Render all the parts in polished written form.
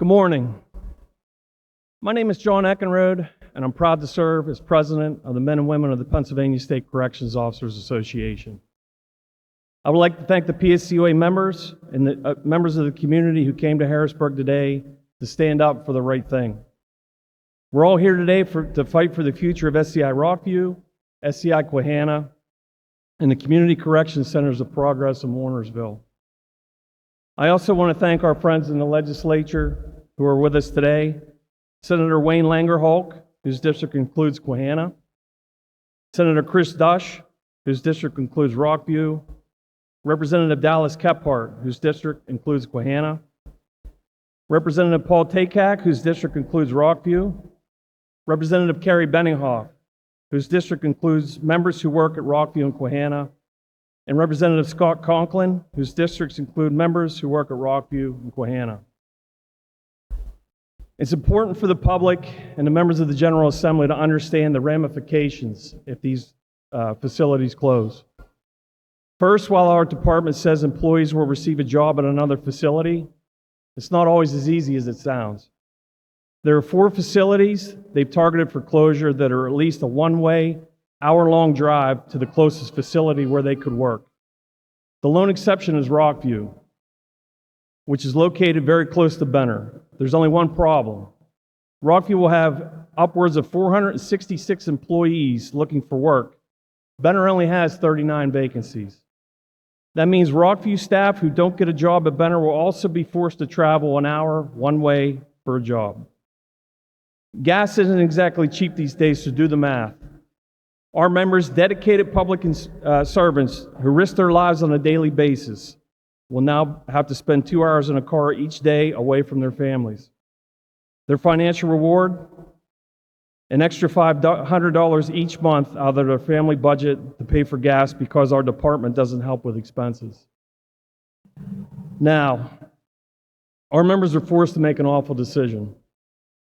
Good morning. My name is John Eckenrode, and I'm proud to serve as president of the men and women of the Pennsylvania State Corrections Officers Association. I would like to thank the PSCOA members and the members of the community who came to Harrisburg today to stand up for the right thing. We're all here today to fight for the future of SCI Rockview, SCI Quahana, and the Community Correction Centers of Progress in Warnersville. I also want to thank our friends in the legislature who are with us today. Senator Wayne Langerholk, whose district includes Quahana. Senator Chris Dush, whose district includes Rockview. Representative Dallas Kephart, whose district includes Quahana. Representative Paul Takak, whose district includes Rockview. Representative Carrie Benninghoff, whose district includes members who work at Rockview and Quahana. And Representative Scott Conklin, whose districts include members who work at Rockview and Quahana. It's important for the public and the members of the General Assembly to understand the ramifications if these facilities close. First, while our department says employees will receive a job at another facility, it's not always as easy as it sounds. There are 4 facilities they've targeted for closure that are at least a one-way, hour-long drive to the closest facility where they could work. The lone exception is Rockview, which is located very close to Benner. There's only one problem. Rockview will have upwards of 466 employees looking for work. Benner only has 39 vacancies. That means Rockview staff who don't get a job at Benner will also be forced to travel an hour one way for a job. Gas isn't exactly cheap these days, so do the math. Our members, dedicated public servants who risk their lives on a daily basis, will now have to spend 2 hours in a car each day away from their families. Their financial reward, an extra $500 each month out of their family budget to pay for gas because our department doesn't help with expenses. Now, our members are forced to make an awful decision.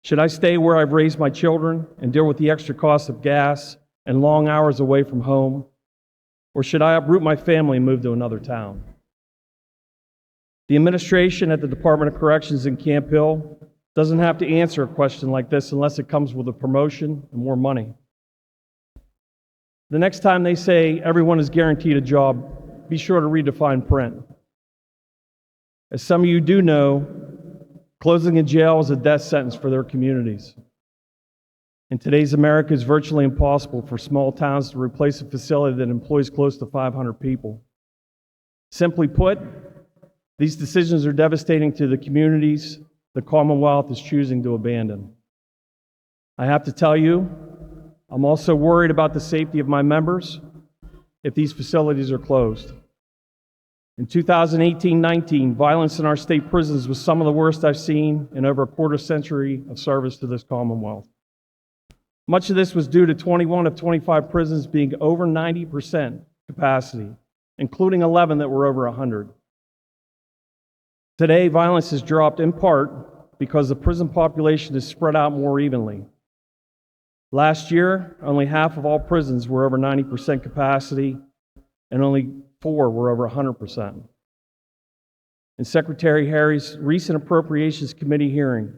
Should I stay where I've raised my children and deal with the extra cost of gas and long hours away from home? Or should I uproot my family and move to another town? The administration at the Department of Corrections in Camp Hill doesn't have to answer a question like this unless it comes with a promotion and more money. The next time they say everyone is guaranteed a job, be sure to read the fine print. As some of you do know, closing a jail is a death sentence for their communities. In today's America, it's virtually impossible for small towns to replace a facility that employs close to 500 people. Simply put, these decisions are devastating to the communities the Commonwealth is choosing to abandon. I have to tell you, I'm also worried about the safety of my members if these facilities are closed. In 2018-19, violence in our state prisons was some of the worst I've seen in over a quarter century of service to this Commonwealth. Much of this was due to 21 of 25 prisons being over 90% capacity, including 11 that were over 100. Today, violence has dropped in part because the prison population is spread out more evenly. Last year, only half of all prisons were over 90% capacity, and only 4 were over 100%. In Secretary Harry's recent Appropriations Committee hearing,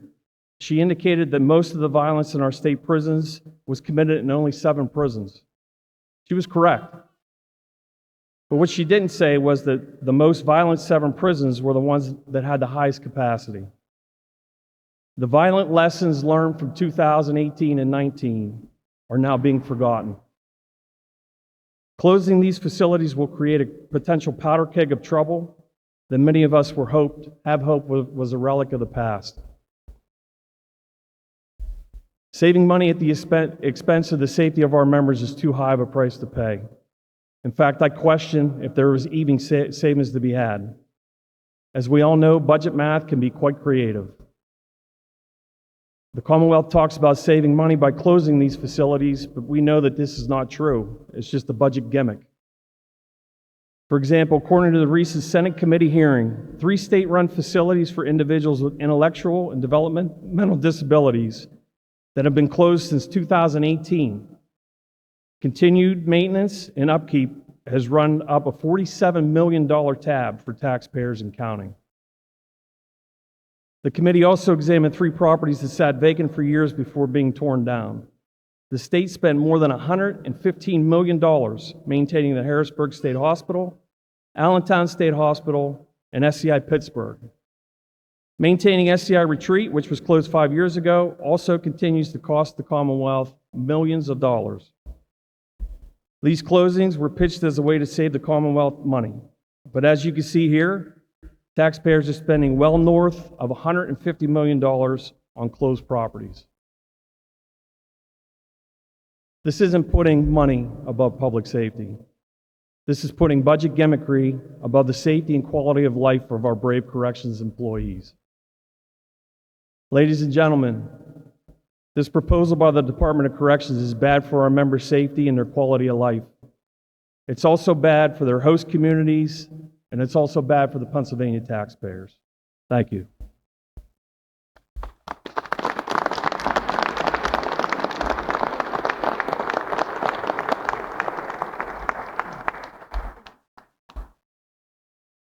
she indicated that most of the violence in our state prisons was committed in only 7 prisons. She was correct. But what she didn't say was that the most violent 7 prisons were the ones that had the highest capacity. The violent lessons learned from 2018 and 19 are now being forgotten. Closing these facilities will create a potential powder keg of trouble that many of us have hoped was a relic of the past. Saving money at the expense of the safety of our members is too high of a price to pay. In fact, I question if there was even savings to be had. As we all know, budget math can be quite creative. The Commonwealth talks about saving money by closing these facilities, but we know that this is not true. It's just a budget gimmick. For example, according to the recent Senate committee hearing, 3 state-run facilities for individuals with intellectual and developmental disabilities that have been closed since 2018. Continued maintenance and upkeep has run up a $47 million tab for taxpayers and counting. The committee also examined 3 properties that sat vacant for years before being torn down. The state spent more than $115 million maintaining the Harrisburg State Hospital, Allentown State Hospital, and SCI Pittsburgh. Maintaining SCI Retreat, which was closed 5 years ago, also continues to cost the Commonwealth millions of dollars. These closings were pitched as a way to save the Commonwealth money. But as you can see here, taxpayers are spending well north of $150 million on closed properties. This isn't putting money above public safety. This is putting budget gimmickry above the safety and quality of life of our brave corrections employees. Ladies and gentlemen, this proposal by the Department of Corrections is bad for our members' safety and their quality of life. It's also bad for their host communities, and it's also bad for the Pennsylvania taxpayers. Thank you.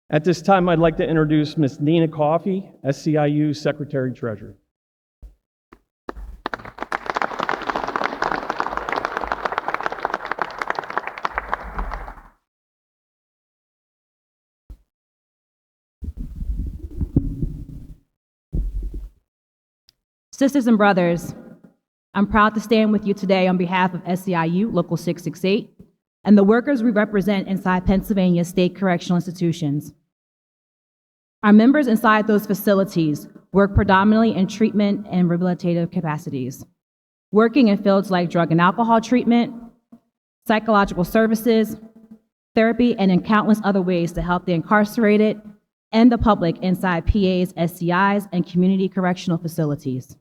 At this time, I'd like to introduce Ms. Nina Coffey, SCIU Secretary-Treasurer. Sisters and brothers, I'm proud to stand with you today on behalf of SCIU Local 668 and the workers we represent inside Pennsylvania state correctional institutions. Our members inside those facilities work predominantly in treatment and rehabilitative capacities, working in fields like drug and alcohol treatment, psychological services, therapy, and in countless other ways to help the incarcerated and the public inside PAs, SCIs, and community correctional facilities.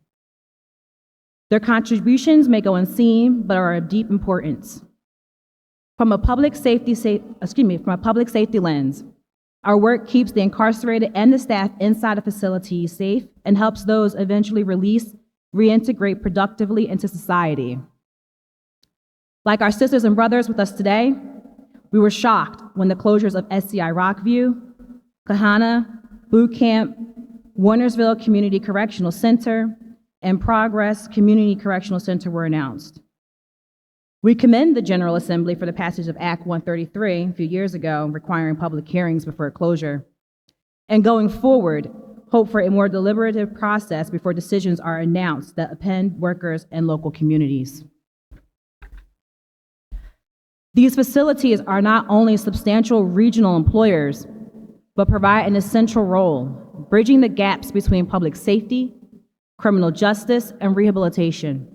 Their contributions may go unseen, but are of deep importance. From a public safety lens, our work keeps the incarcerated and the staff inside a facility safe and helps those eventually released reintegrate productively into society. Like our sisters and brothers with us today, we were shocked when the closures of SCI Rockview, Kahana, Boot Camp, Warnersville Community Correctional Center, and Progress Community Correctional Center were announced. We commend the General Assembly for the passage of Act 133 a few years ago, requiring public hearings before closure. And going forward, hope for a more deliberative process before decisions are announced that append workers and local communities. These facilities are not only substantial regional employers, but provide an essential role, bridging the gaps between public safety, criminal justice, and rehabilitation.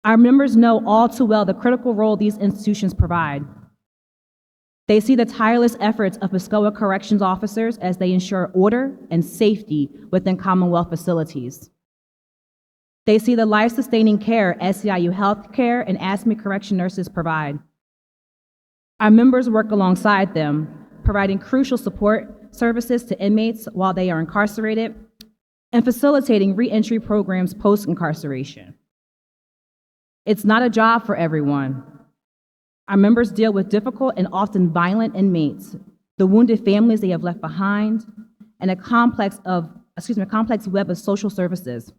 Our members know all too well the critical role these institutions provide. They see the tireless efforts of PSCOA corrections officers as they ensure order and safety within Commonwealth facilities. They see the life-sustaining care SCIU healthcare and ASME correction nurses provide. Our members work alongside them, providing crucial support services to inmates while they are incarcerated and facilitating reentry programs post-incarceration. It's not a job for everyone. Our members deal with difficult and often violent inmates, the wounded families they have left behind, and a complex web of social services.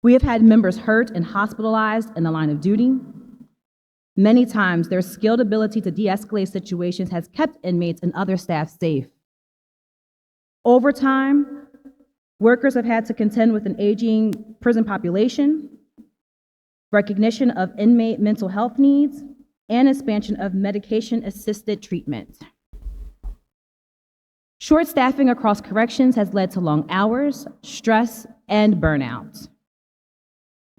We have had members hurt and hospitalized in the line of duty. Many times, their skilled ability to de-escalate situations has kept inmates and other staff safe. Over time, workers have had to contend with an aging prison population, recognition of inmate mental health needs, and expansion of medication-assisted treatment. Short staffing across corrections has led to long hours, stress, and burnout.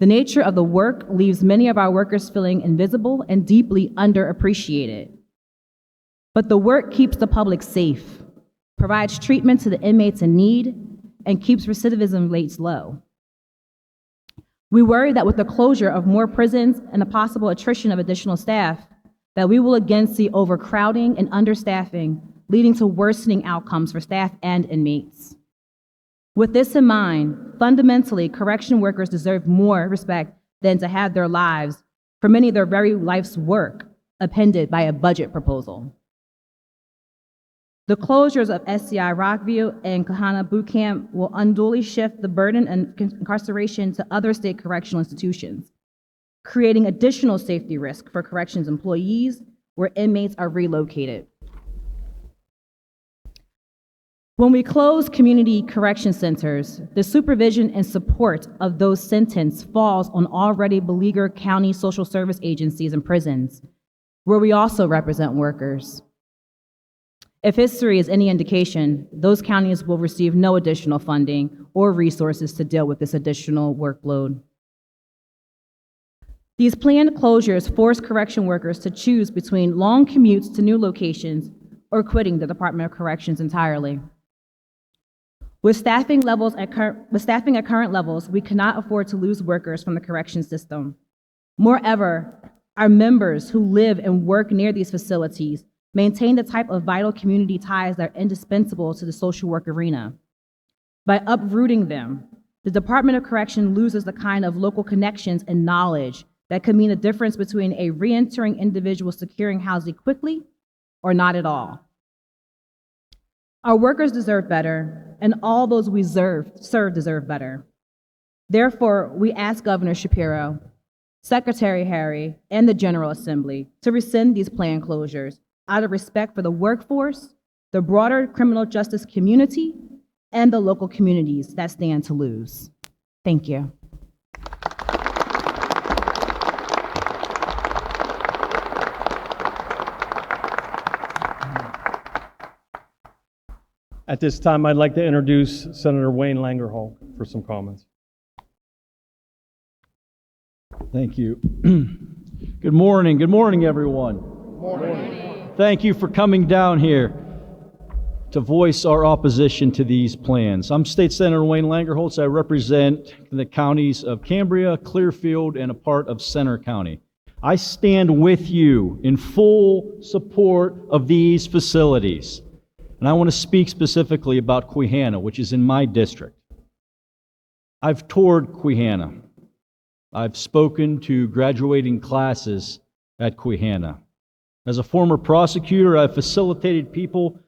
The nature of the work leaves many of our workers feeling invisible and deeply underappreciated. But the work keeps the public safe, provides treatment to the inmates in need, and keeps recidivism rates low. We worry that with the closure of more prisons and the possible attrition of additional staff, that we will again see overcrowding and understaffing, leading to worsening outcomes for staff and inmates. With this in mind, fundamentally, correction workers deserve more respect than to have their lives, for many their very life's work, appended by a budget proposal. The closures of SCI Rockview and Kahana Boot Camp will unduly shift the burden and incarceration to other state correctional institutions, creating additional safety risk for corrections employees where inmates are relocated. When we close community correction centers, the supervision and support of those sentenced falls on already beleaguered county social service agencies and prisons, where we also represent workers. If history is any indication, those counties will receive no additional funding or resources to deal with this additional workload. These planned closures force correction workers to choose between long commutes to new locations or quitting the Department of Corrections entirely. With staffing at current levels, we cannot afford to lose workers from the correction system. Moreover, our members who live and work near these facilities maintain the type of vital community ties that are indispensable to the social work arena. By uprooting them, the Department of Correction loses the kind of local connections and knowledge that could mean the difference between a re-entering individual securing housing quickly or not at all. Our workers deserve better, and all those we serve deserve better. Therefore, we ask Governor Shapiro, Secretary Harry, and the General Assembly to rescind these planned closures out of respect for the workforce, the broader criminal justice community, and the local communities that stand to lose. Thank you. At this time, I'd like to introduce Senator Wayne Langerhall for some comments. Thank you. Good morning. Good morning, everyone. Good morning. Thank you for coming down here to voice our opposition to these plans. I'm State Senator Wayne Langerholtz. I represent the counties of Cambria, Clearfield, and a part of Center County. I stand with you in full support of these facilities. And I want to speak specifically about Queehana, which is in my district. I've toured Queehana. I've spoken to graduating classes at Queehana. As a former prosecutor, I've facilitated people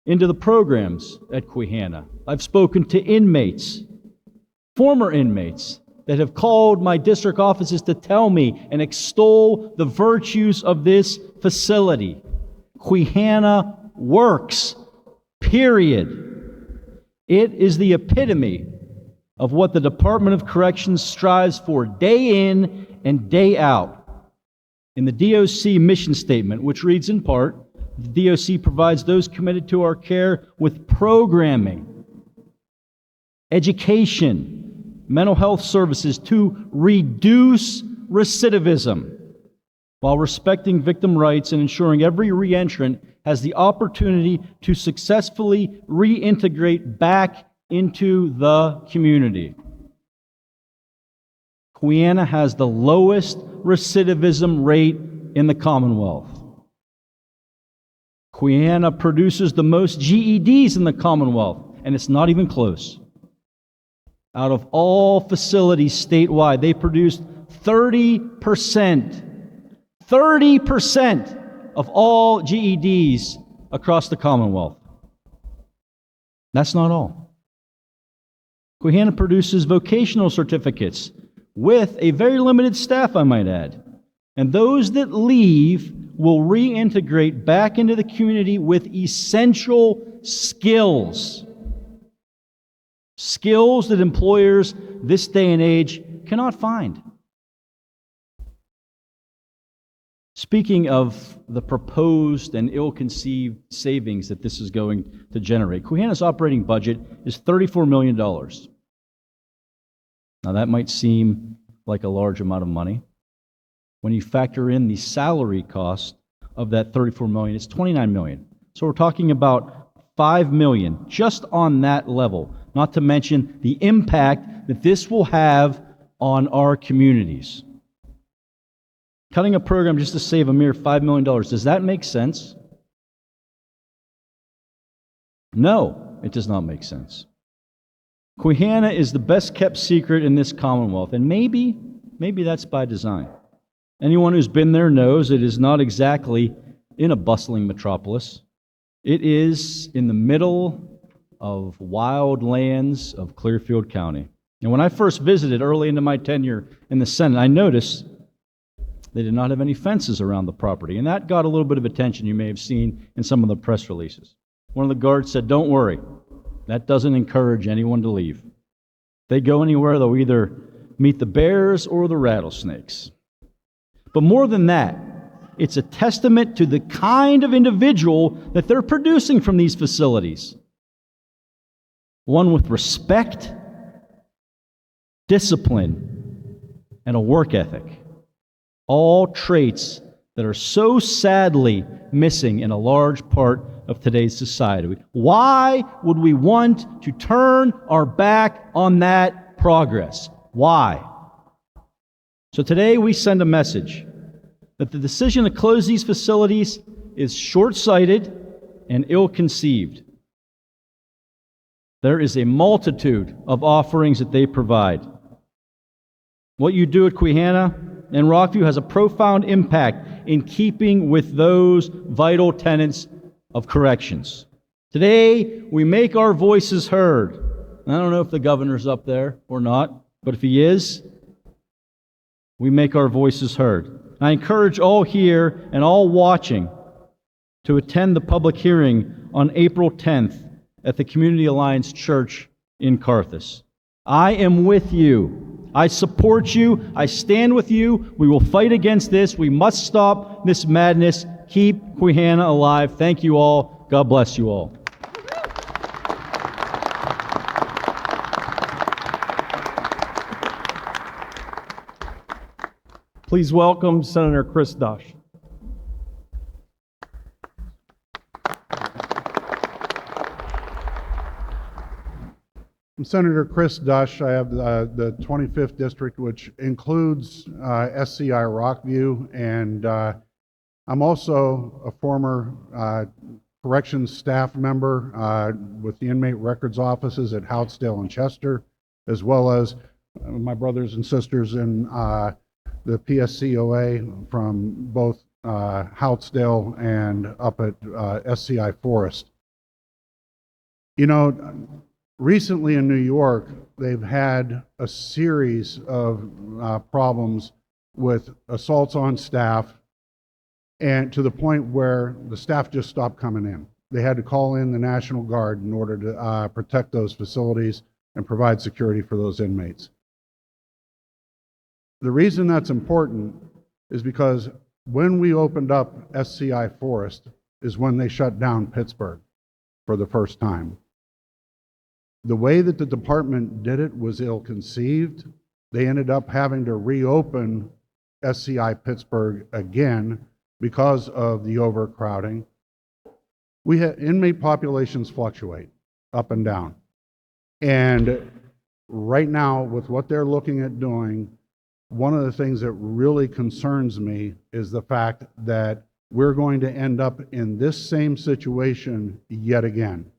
into the programs at Queehana. I've spoken to inmates, former inmates, that have called my district offices to tell me and extol the virtues of this facility. Queehana works, period. It is the epitome of what the Department of Corrections strives for day in and day out. In the DOC mission statement, which reads in part, the DOC provides those committed to our care with programming, education, mental health services to reduce recidivism while respecting victim rights and ensuring every reentrant has the opportunity to successfully reintegrate back into the community. Queehana has the lowest recidivism rate in the Commonwealth. Queehana produces the most GEDs in the Commonwealth, and it's not even close. Out of all facilities statewide, they produced 30% of all GEDs across the Commonwealth. That's not all. Queehana produces vocational certificates with a very limited staff, I might add. And those that leave will reintegrate back into the community with essential skills. Skills that employers this day and age cannot find. Speaking of the proposed and ill-conceived savings that this is going to generate, Queehana's operating budget is $34 million. Now that might seem like a large amount of money. When you factor in the salary cost of that $34 million, it's $29 million. So we're talking about $5 million just on that level, not to mention the impact that this will have on our communities. Cutting a program just to save a mere $5 million, does that make sense? No, it does not make sense. Queehana is the best kept secret in this Commonwealth, and maybe that's by design. Anyone who's been there knows it is not exactly in a bustling metropolis. It is in the middle of wild lands of Clearfield County. And when I first visited early into my tenure in the Senate, I noticed they did not have any fences around the property. And that got a little bit of attention you may have seen in some of the press releases. One of the guards said, "Don't worry, that doesn't encourage anyone to leave. If they go anywhere, they'll either meet the bears or the rattlesnakes." But more than that, it's a testament to the kind of individual that they're producing from these facilities. One with respect, discipline, and a work ethic. All traits that are so sadly missing in a large part of today's society. Why would we want to turn our back on that progress? Why? So today we send a message that the decision to close these facilities is short-sighted and ill-conceived. There is a multitude of offerings that they provide. What you do at Queehana and Rockview has a profound impact in keeping with those vital tenets of corrections. Today, we make our voices heard. I don't know if the governor's up there or not, but if he is, we make our voices heard. I encourage all here and all watching to attend the public hearing on April 10th at the Community Alliance Church in Carthus. I am with you. I support you. I stand with you. We will fight against this. We must stop this madness. Keep Queehana alive. Thank you all. God bless you all. Please welcome Senator Chris Dush. I'm Senator Chris Dush. I have the 25th District, which includes SCI Rockview, and I'm also a former corrections staff member with the inmate records offices at Houtsdale and Chester, as well as my brothers and sisters in the PSCOA from both Houtsdale and up at SCI Forest. You know, recently in New York, they've had a series of problems with assaults on staff, and to the point where the staff just stopped coming in. They had to call in the National Guard in order to protect those facilities and provide security for those inmates. The reason that's important is because when we opened up SCI Forest is when they shut down Pittsburgh for the first time. The way that the department did it was ill-conceived. They ended up having to reopen SCI Pittsburgh again because of the overcrowding. We had inmate populations fluctuate up and down. And right now, with what they're looking at doing, one of the things that really concerns me is the fact that we're going to end up in this same situation yet again,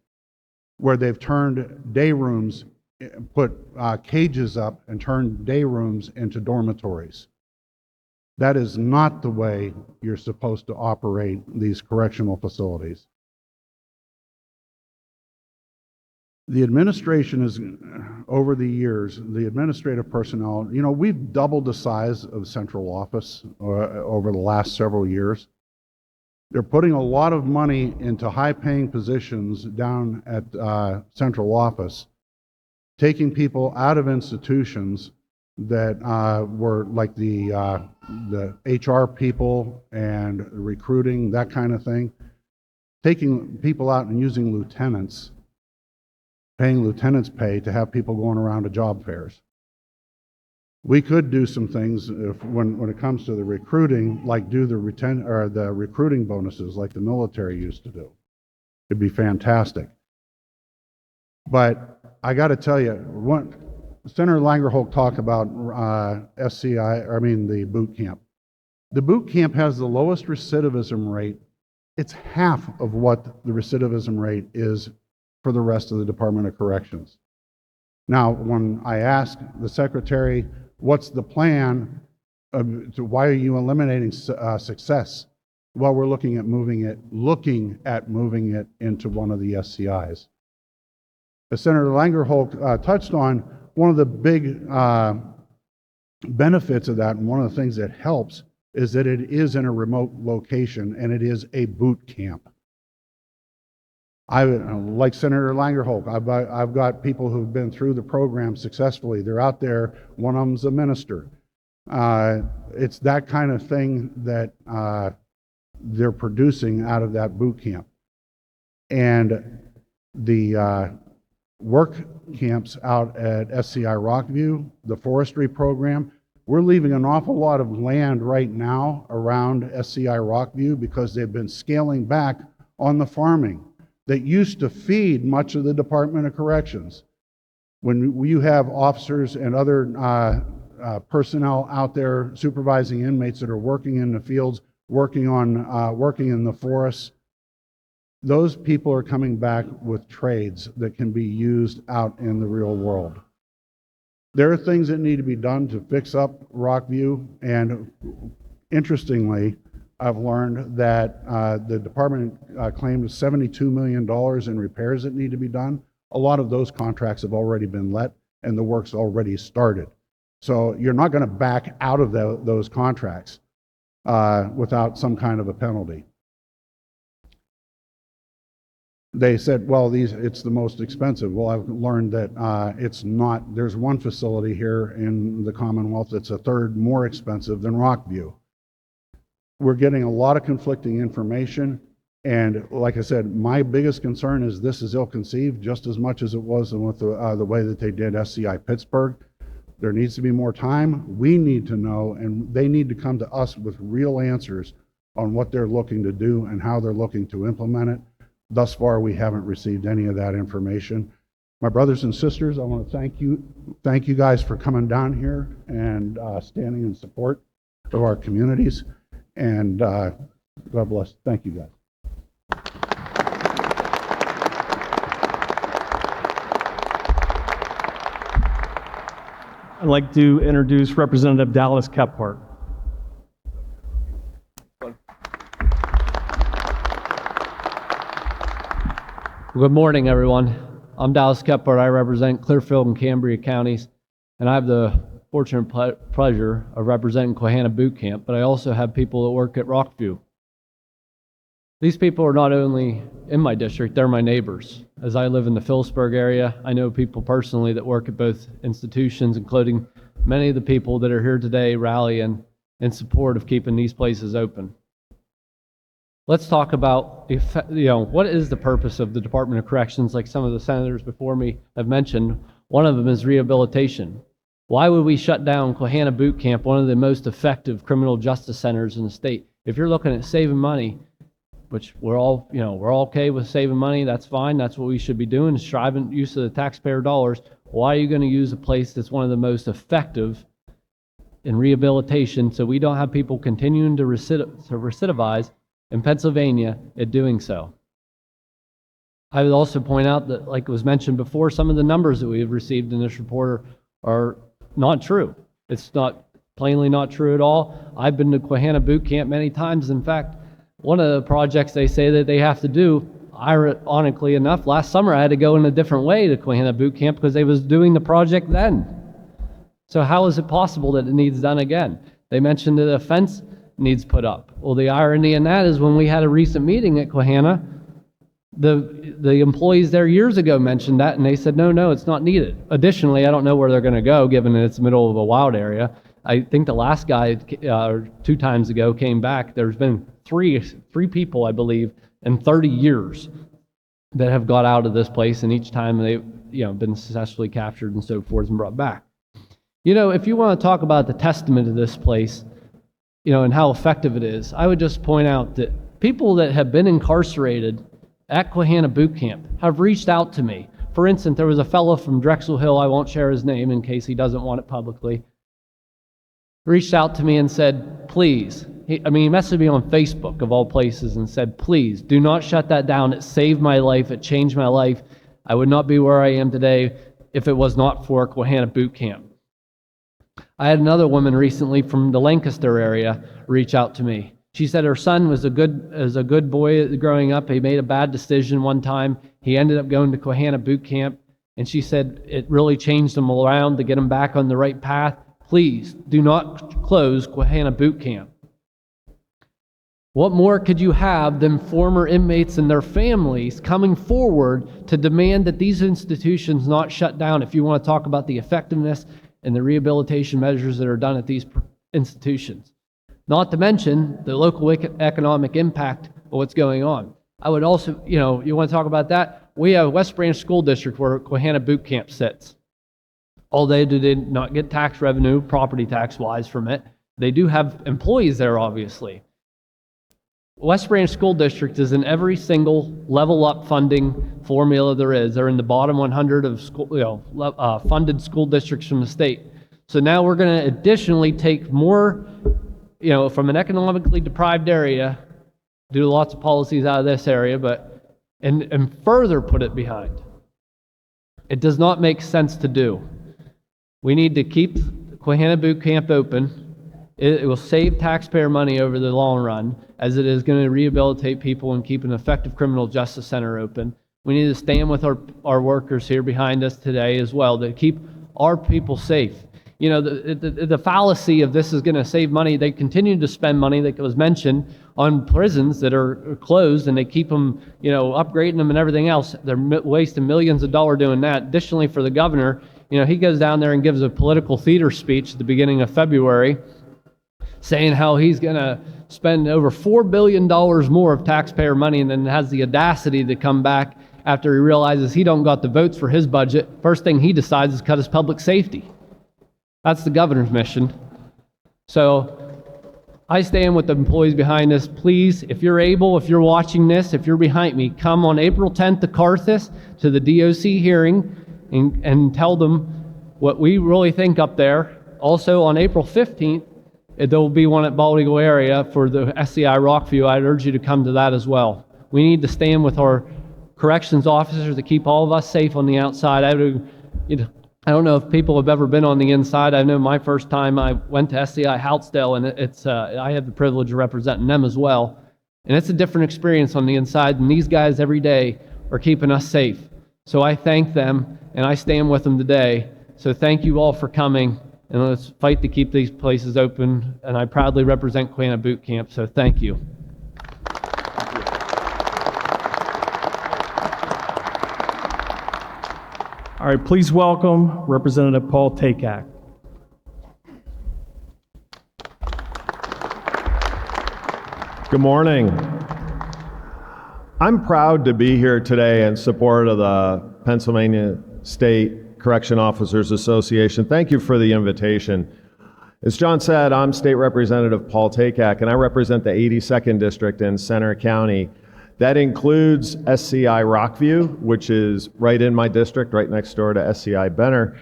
where they've turned day rooms, put cages up and turned day rooms into dormitories. That is not the way you're supposed to operate these correctional facilities. The administration is, over the years, the administrative personnel, you know, we've doubled the size of the central office over the last several years. They're putting a lot of money into high-paying positions down at central office, taking people out of institutions that were like the HR people and recruiting, that kind of thing, taking people out and using lieutenants, paying lieutenants' pay to have people going around to job fairs. We could do some things when it comes to the recruiting, like do the recruiting bonuses like the military used to do. It'd be fantastic. But I got to tell you, Senator Langerholt talked about the boot camp. The boot camp has the lowest recidivism rate. It's half of what the recidivism rate is for the rest of the Department of Corrections. Now, when I asked the secretary, what's the plan? Why are you eliminating success? while we're looking at moving it into one of the SCIs. As Senator Langerholk touched on, one of the big benefits of that, and one of the things that helps, is that it is in a remote location and it is a boot camp. Like Senator Langerholk, I've got people who've been through the program successfully. They're out there. One of them's a minister. It's that kind of thing that they're producing out of that boot camp. And the work camps out at SCI Rockview, the forestry program, we're leaving an awful lot of land right now around SCI Rockview because they've been scaling back on the farming that used to feed much of the Department of Corrections. When you have officers and other personnel out there supervising inmates that are working in the fields, working in the forests, those people are coming back with trades that can be used out in the real world. There are things that need to be done to fix up Rockview, and interestingly, I've learned that the department claimed $72 million in repairs that need to be done. A lot of those contracts have already been let, and the work's already started. So you're not going to back out of those contracts without some kind of a penalty. They said, well, it's the most expensive. Well, I've learned that it's not. There's one facility here in the Commonwealth that's a third more expensive than Rockview. We're getting a lot of conflicting information, and like I said, my biggest concern is this is ill-conceived just as much as it was with the way that they did SCI Pittsburgh. There needs to be more time. We need to know, and they need to come to us with real answers on what they're looking to do and how they're looking to implement it. Thus far, we haven't received any of that information. My brothers and sisters, I want to thank you guys for coming down here and standing in support of our communities. And God bless. Thank you, guys. I'd like to introduce Representative Dallas Kephart. Good morning, everyone. I'm Dallas Kephart. I represent Clearfield and Cambria counties, and I have the fortunate pleasure of representing Quahana Boot Camp, but I also have people that work at Rockview. These people are not only in my district, they're my neighbors. As I live in the Phillipsburg area, I know people personally that work at both institutions, including many of the people that are here today rallying in support of keeping these places open. Let's talk about, what is the purpose of the Department of Corrections, like some of the senators before me have mentioned. One of them is rehabilitation. Why would we shut down Quahana Boot Camp, one of the most effective criminal justice centers in the state? If you're looking at saving money, which we're all okay with saving money, that's fine. That's what we should be doing, is striving use of the taxpayer dollars. Why are you going to use a place that's one of the most effective in rehabilitation so we don't have people continuing to recidivize in Pennsylvania at doing so? I would also point out that, like was mentioned before, some of the numbers that we have received in this report are not true. It's plainly not true at all. I've been to Quahana Boot Camp many times. In fact, one of the projects they say that they have to do, ironically enough, last summer I had to go in a different way to Quahana Boot Camp because they was doing the project then. So how is it possible that it needs done again? They mentioned that a fence needs put up. Well, the irony in that is when we had a recent meeting at Quahana, the employees there years ago mentioned that, and they said, no, it's not needed. Additionally, I don't know where they're going to go, given that it's the middle of a wild area. I think the last guy, 2 times ago, came back. There's been three people, I believe, in 30 years that have got out of this place, and each time they've been successfully captured and so forth and brought back. If you want to talk about the testament of this place, and how effective it is, I would just point out that people that have been incarcerated at Quahana Boot Camp have reached out to me. For instance, there was a fellow from Drexel Hill, I won't share his name in case he doesn't want it publicly, reached out to me and said, please, he messaged me on Facebook of all places and said, please, do not shut that down. It saved my life. It changed my life. I would not be where I am today if it was not for Quahana Boot Camp. I had another woman recently from the Lancaster area reach out to me. She said her son was a good boy growing up. He made a bad decision one time. He ended up going to Quahana boot camp, and she said it really changed him around to get him back on the right path. Please do not close Quahana boot camp. What more could you have than former inmates and their families coming forward to demand that these institutions not shut down if you want to talk about the effectiveness and the rehabilitation measures that are done at these institutions? Not to mention the local economic impact of what's going on. I would also, you want to talk about that? We have West Branch School District where Quahana boot camp sits. All they did not get tax revenue, property tax wise from it. They do have employees there, obviously. West Branch School District is in every single level up funding formula there is. They're in the bottom 100 of school, funded school districts from the state. So now we're going to additionally take more, from an economically deprived area, do lots of policies out of this area, but and further put it behind. It does not make sense to do. We need to keep Quahana boot camp open. It will save taxpayer money over the long run, as it is going to rehabilitate people and keep an effective criminal justice center open. We need to stand with our workers here behind us today as well to keep our people safe. The fallacy of this is going to save money. They continue to spend money that was mentioned on prisons that are closed, and they keep them, upgrading them and everything else. They're wasting millions of dollars doing that. Additionally, for the governor, he goes down there and gives a political theater speech at the beginning of February, saying how he's going to spend over $4 billion more of taxpayer money, and then has the audacity to come back after he realizes he don't got the votes for his budget. First thing he decides is cut his public safety. That's the governor's mission. So I stand with the employees behind us. Please, if you're able, if you're watching this, if you're behind me, come on April 10th to Carthus to the DOC hearing and tell them what we really think up there. Also on April 15th, there will be one at Bald Eagle area for the SCI Rockview. I'd urge you to come to that as well. We need to stand with our corrections officers to keep all of us safe on the outside. I don't know if people have ever been on the inside. I know my first time I went to SCI Houtzdale, and I have the privilege of representing them as well. And it's a different experience on the inside, and these guys every day are keeping us safe. So I thank them, and I stand with them today. So thank you all for coming. And let's fight to keep these places open. And I proudly represent Quahana Boot Camp, so thank you. All right, please welcome Representative Paul Takak. Good morning. I'm proud to be here today in support of the Pennsylvania State Correction Officers Association. Thank you for the invitation. As John said, I'm State Representative Paul Takak, and I represent the 82nd District in Center County. That includes SCI Rockview, which is right in my district, right next door to SCI Benner.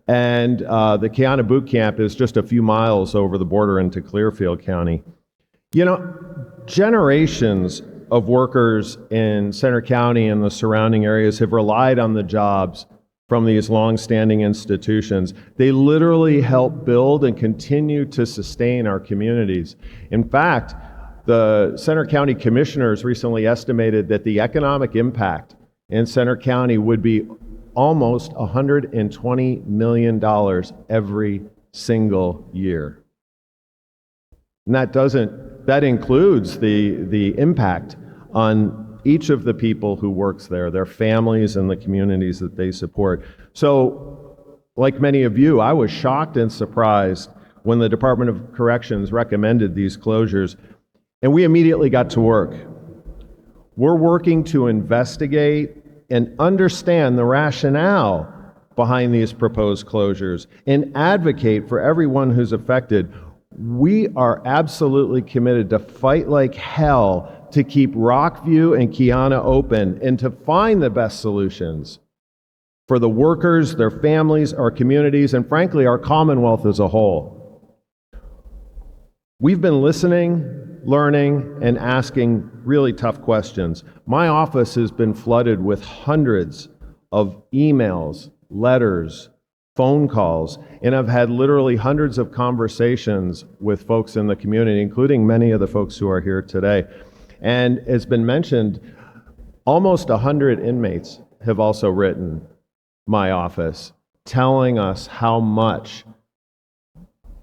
And the Quahana Boot Camp is just a few miles over the border into Clearfield County. Generations of workers in Center County and the surrounding areas have relied on the jobs from these long-standing institutions. They literally help build and continue to sustain our communities. In fact, the Center County Commissioners recently estimated that the economic impact in Center County would be almost $120 million every single year. And that includes the impact on each of the people who works there, their families, and the communities that they support. So, like many of you, I was shocked and surprised when the Department of Corrections recommended these closures, and we immediately got to work. We're working to investigate and understand the rationale behind these proposed closures and advocate for everyone who's affected. We are absolutely committed to fight like hell to keep Rockview and Quahana open and to find the best solutions for the workers, their families, our communities, and frankly, our Commonwealth as a whole. We've been listening, learning, and asking really tough questions. My office has been flooded with hundreds of emails, letters, phone calls, and I've had literally hundreds of conversations with folks in the community, including many of the folks who are here today. And as been mentioned, almost 100 inmates have also written my office telling us how much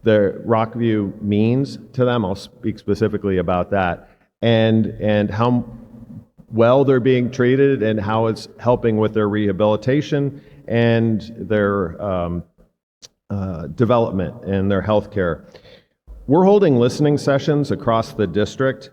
the Rockview means to them. I'll speak specifically about that, and how well they're being treated and how it's helping with their rehabilitation and their development and their health care. We're holding listening sessions across the district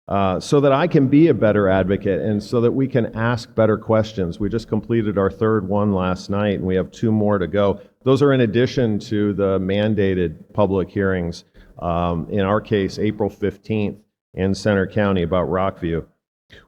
so that I can be a better advocate and so that we can ask better questions. We just completed our third one last night, and we have 2 more to go. Those are in addition to the mandated public hearings, in our case, April 15th in Center County about Rockview.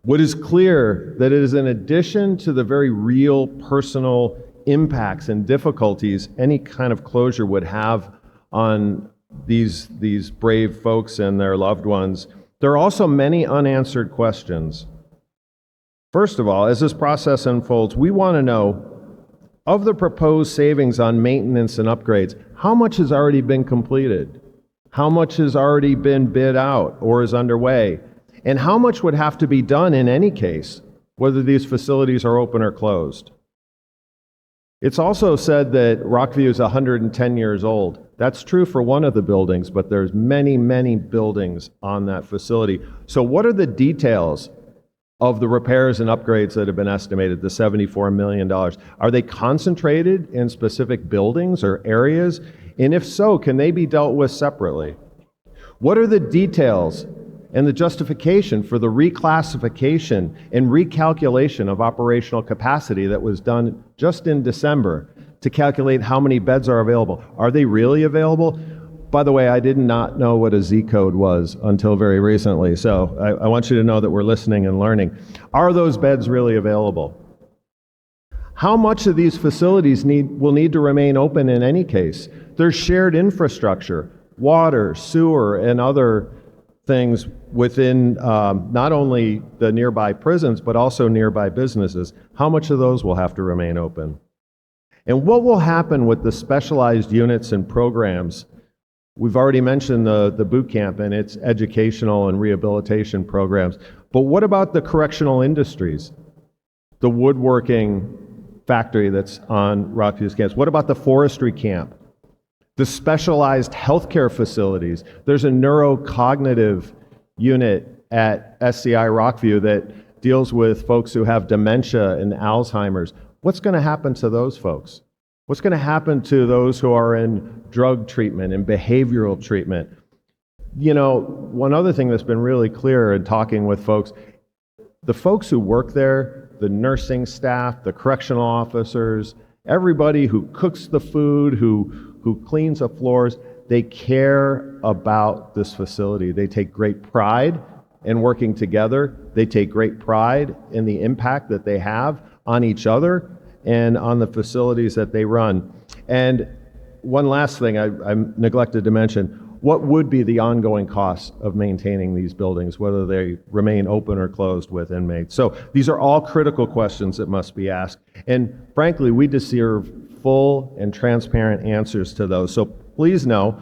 What is clear that it is in addition to the very real personal impacts and difficulties any kind of closure would have on these brave folks and their loved ones, there are also many unanswered questions. First of all, as this process unfolds, we want to know, of the proposed savings on maintenance and upgrades, how much has already been completed? How much has already been bid out or is underway? And how much would have to be done in any case, whether these facilities are open or closed? It's also said that Rockview is 110 years old. That's true for one of the buildings, but there's many, many buildings on that facility. So what are the details of the repairs and upgrades that have been estimated, the $74 million? Are they concentrated in specific buildings or areas? And if so, can they be dealt with separately? What are the details and the justification for the reclassification and recalculation of operational capacity that was done just in December to calculate how many beds are available? Are they really available? By the way, I did not know what a Z code was until very recently, so I want you to know that we're listening and learning. Are those beds really available? How much of these facilities will need to remain open in any case? There's shared infrastructure, water, sewer, and other things within not only the nearby prisons, but also nearby businesses. How much of those will have to remain open? And what will happen with the specialized units and programs? We've already mentioned the boot camp and its educational and rehabilitation programs, but what about the correctional industries? The woodworking factory that's on Rockview's campus? What about the forestry camp? The specialized healthcare facilities? There's a neurocognitive unit at SCI Rockview that deals with folks who have dementia and Alzheimer's. What's going to happen to those folks? What's going to happen to those who are in drug treatment and behavioral treatment? You know, one other thing that's been really clear in talking with folks, the folks who work there, the nursing staff, the correctional officers, everybody who cooks the food, who cleans the floors, they care about this facility. They take great pride in working together. They take great pride in the impact that they have on each other and on the facilities that they run. And one last thing I neglected to mention, what would be the ongoing costs of maintaining these buildings, whether they remain open or closed with inmates? So these are all critical questions that must be asked. And frankly, we deserve full and transparent answers to those. So please know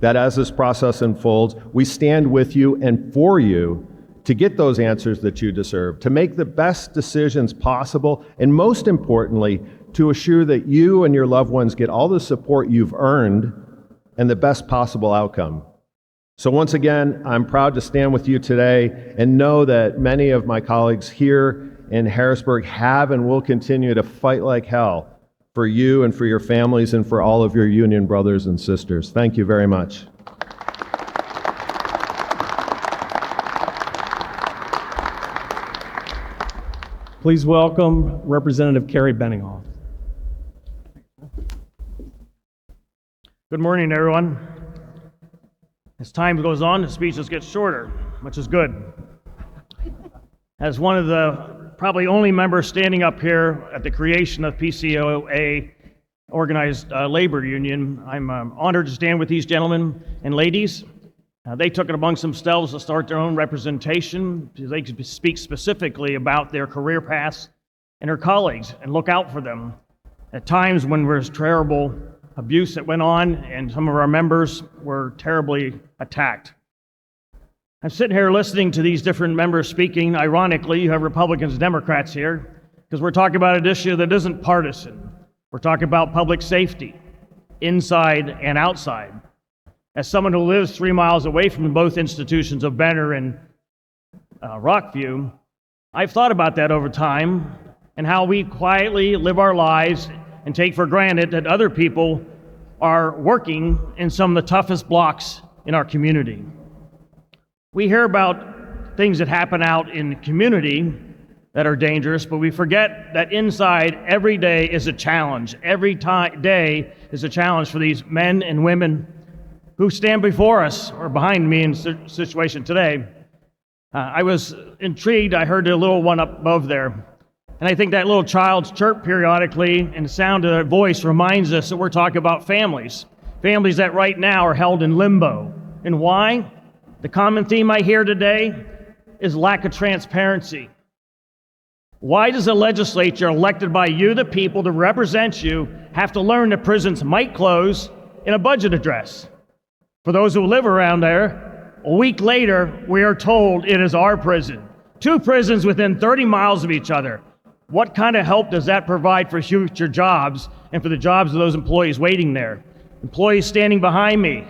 that as this process unfolds, we stand with you and for you to get those answers that you deserve, to make the best decisions possible, and most importantly, to assure that you and your loved ones get all the support you've earned and the best possible outcome. So once again, I'm proud to stand with you today and know that many of my colleagues here in Harrisburg have and will continue to fight like hell for you and for your families and for all of your union brothers and sisters. Thank you very much. Please welcome Representative Kerry Benninghoff. Good morning, everyone. As time goes on, the speeches get shorter, which is good. As one of the probably only members standing up here at the creation of PCOA, Organized Labor Union, I'm honored to stand with these gentlemen and ladies. They took it amongst themselves to start their own representation. They could speak specifically about their career paths and their colleagues and look out for them. at times when there was terrible abuse that went on and some of our members were terribly attacked. I'm sitting here listening to these different members speaking. Ironically, you have Republicans and Democrats here because we're talking about an issue that isn't partisan. We're talking about public safety, inside and outside. As someone who lives 3 miles away from both institutions of Benner and Rockview, I've thought about that over time and how we quietly live our lives and take for granted that other people are working in some of the toughest blocks in our community. We hear about things that happen out in the community that are dangerous, but we forget that inside every day is a challenge. Every day is a challenge for these men and women who stand before us or behind me in the situation today. I was intrigued. I heard a little one up above there. And I think that little child's chirp periodically and the sound of their voice reminds us that we're talking about families. Families that right now are held in limbo. And why? The common theme I hear today is lack of transparency. Why does a legislature elected by you, the people, to represent you, have to learn that prisons might close in a budget address? For those who live around there, a week later, we are told it is our prison. 2 prisons within 30 miles of each other. What kind of help does that provide for future jobs and for the jobs of those employees waiting there? Employees standing behind me,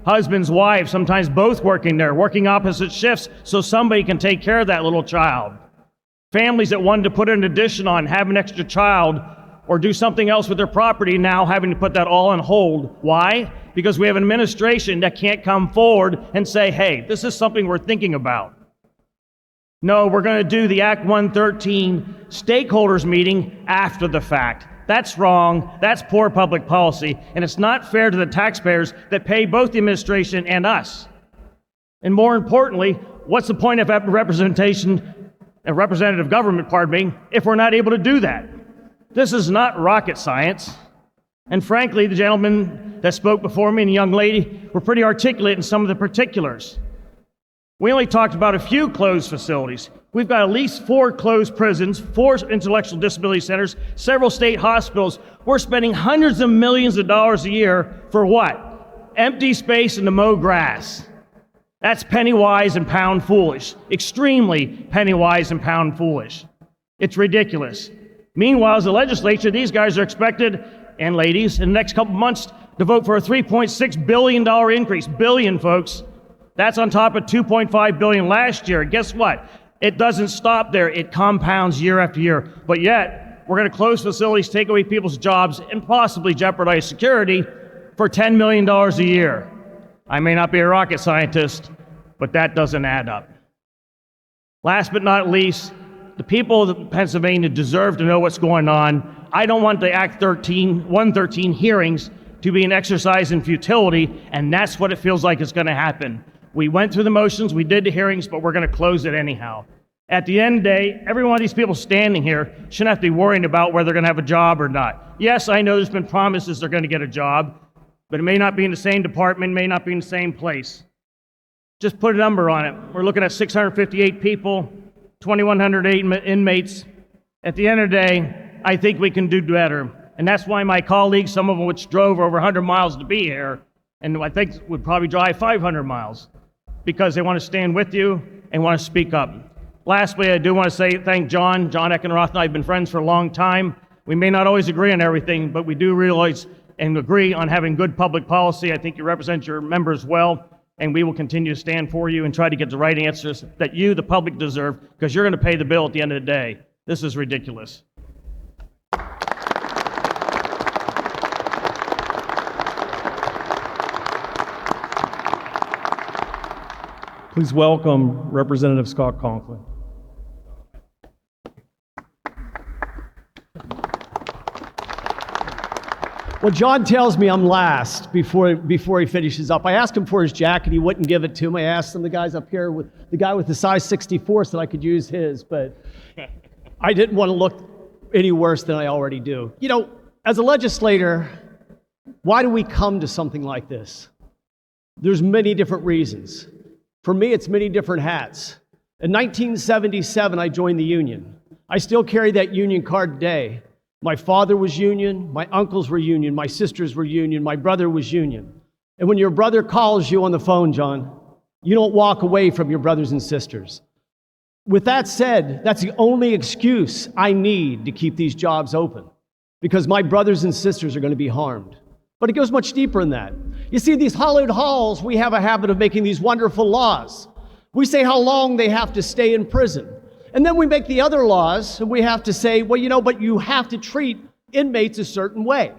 husbands, wives, sometimes both working there, working opposite shifts so somebody can take care of that little child. Families that wanted to put an addition on, have an extra child, or do something else with their property now having to put that all on hold. Why? Because we have an administration that can't come forward and say, hey, this is something we're thinking about. No, we're going to do the Act 113 stakeholders meeting after the fact. That's wrong. That's poor public policy. And it's not fair to the taxpayers that pay both the administration and us. And more importantly, what's the point of representative government, if we're not able to do that? This is not rocket science. And frankly, the gentleman that spoke before me and the young lady were pretty articulate in some of the particulars. We only talked about a few closed facilities. We've got at least 4 closed prisons, 4 intellectual disability centers, several state hospitals. We're spending hundreds of millions of dollars a year for what? Empty space and to mow grass. That's penny wise and pound foolish. Extremely penny wise and pound foolish. It's ridiculous. Meanwhile, as a legislature, these guys are expected, and ladies, in the next couple months to vote for a $3.6 billion increase. Billion, folks. That's on top of $2.5 billion last year. Guess what? It doesn't stop there. It compounds year after year. But yet, we're going to close facilities, take away people's jobs, and possibly jeopardize security for $10 million a year. I may not be a rocket scientist, but that doesn't add up. Last but not least, the people of Pennsylvania deserve to know what's going on. I don't want the Act 113 hearings to be an exercise in futility, and that's what it feels like is going to happen. We went through the motions, we did the hearings, but we're going to close it anyhow. At the end of the day, every one of these people standing here shouldn't have to be worrying about whether they're going to have a job or not. Yes, I know there's been promises they're going to get a job, but it may not be in the same department, may not be in the same place. Just put a number on it. We're looking at 658 people, 2,108 inmates. At the end of the day, I think we can do better. And that's why my colleagues, some of them which drove over 100 miles to be here, and I think would probably drive 500 miles, because they want to stand with you and want to speak up. Lastly, I do want to thank John Eckenroth and I have been friends for a long time. We may not always agree on everything, but we do realize and agree on having good public policy. I think you represent your members well, and we will continue to stand for you and try to get the right answers that you, the public, deserve, because you're going to pay the bill at the end of the day. This is ridiculous. Please welcome Representative Scott Conklin. Well, John tells me I'm last before he finishes up. I asked him for his jacket. He wouldn't give it to me. I asked the guys up here, the guy with the size 64 said I could use his, but I didn't want to look any worse than I already do. You know, as a legislator, why do we come to something like this? There's many different reasons. For me, it's many different hats. In 1977, I joined the union. I still carry that union card today. My father was union, my uncles were union, my sisters were union, my brother was union. And when your brother calls you on the phone, John, you don't walk away from your brothers and sisters. With that said, that's the only excuse I need to keep these jobs open, because my brothers and sisters are going to be harmed. But it goes much deeper than that. You see, these hallowed halls, we have a habit of making these wonderful laws. We say how long they have to stay in prison. And then we make the other laws, and we have to say, well, but you have to treat inmates a certain way.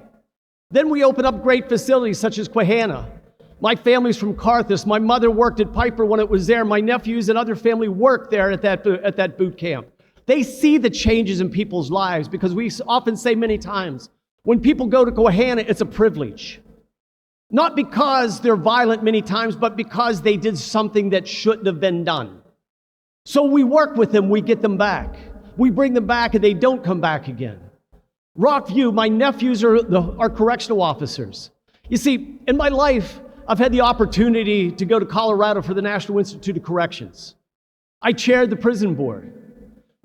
Then we open up great facilities such as Quahana. My family's from Carthus. My mother worked at Piper when it was there. My nephews and other family worked there at that boot camp. They see the changes in people's lives, because we often say many times, when people go to Quahana, it's a privilege. Not because they're violent many times, but because they did something that shouldn't have been done. So we work with them, we get them back. We bring them back, and they don't come back again. Rockview, my nephews are correctional officers. You see, in my life, I've had the opportunity to go to Colorado for the National Institute of Corrections. I chaired the prison board.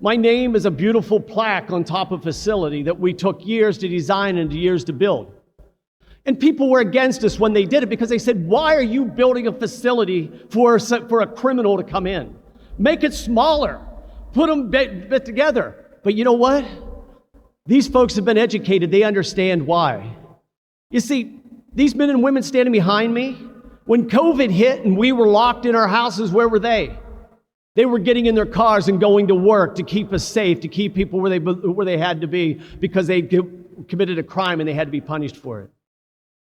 My name is a beautiful plaque on top of a facility that we took years to design and years to build. And people were against us when they did it, because they said, why are you building a facility for a criminal to come in? Make it smaller. Put them bit together. But you know what? These folks have been educated. They understand why. You see, these men and women standing behind me, when COVID hit and we were locked in our houses, where were they? They were getting in their cars and going to work to keep us safe, to keep people where they had to be, because they committed a crime and they had to be punished for it.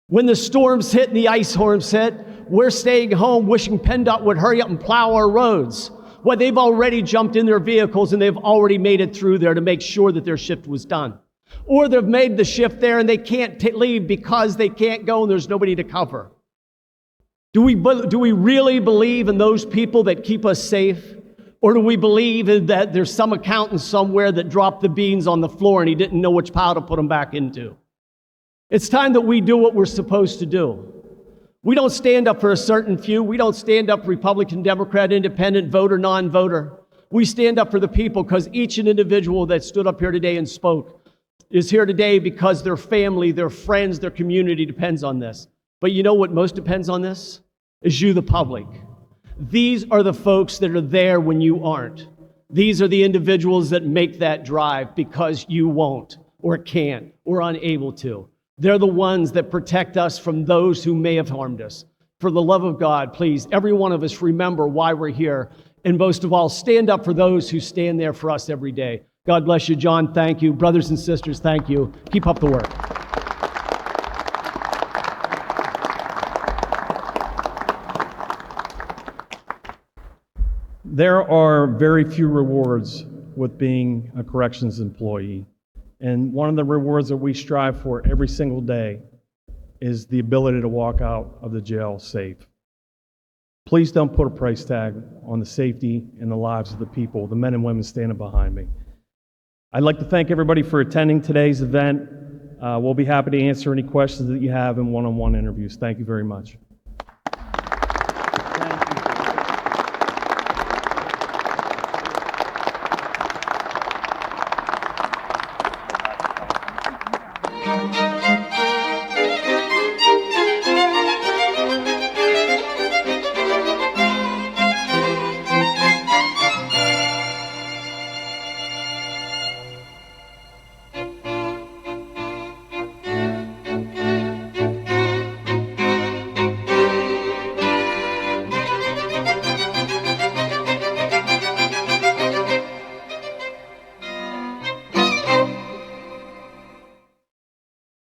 When the storms hit and the ice storms hit, we're staying home wishing PennDOT would hurry up and plow our roads. Well, they've already jumped in their vehicles and they've already made it through there to make sure that their shift was done. Or they've made the shift there and they can't leave because they can't go and there's nobody to cover. Do we really believe in those people that keep us safe? Or do we believe that there's some accountant somewhere that dropped the beans on the floor and he didn't know which pile to put them back into? It's time that we do what we're supposed to do. We don't stand up for a certain few. We don't stand up for Republican, Democrat, independent, voter, non-voter. We stand up for the people, because each individual that stood up here today and spoke is here today because their family, their friends, their community depends on this. But you know what most depends on this? Is you, the public. These are the folks that are there when you aren't. These are the individuals that make that drive because you won't, or can't, or unable to. They're the ones that protect us from those who may have harmed us. For the love of God, please, every one of us, remember why we're here. And most of all, stand up for those who stand there for us every day. God bless you, John. Thank you. Brothers and sisters, thank you. Keep up the work. There are very few rewards with being a corrections employee. And one of the rewards that we strive for every single day is the ability to walk out of the jail safe. Please don't put a price tag on the safety and the lives of the people, the men and women standing behind me. I'd like to thank everybody for attending today's event. We'll be happy to answer any questions that you have in one-on-one interviews. Thank you very much.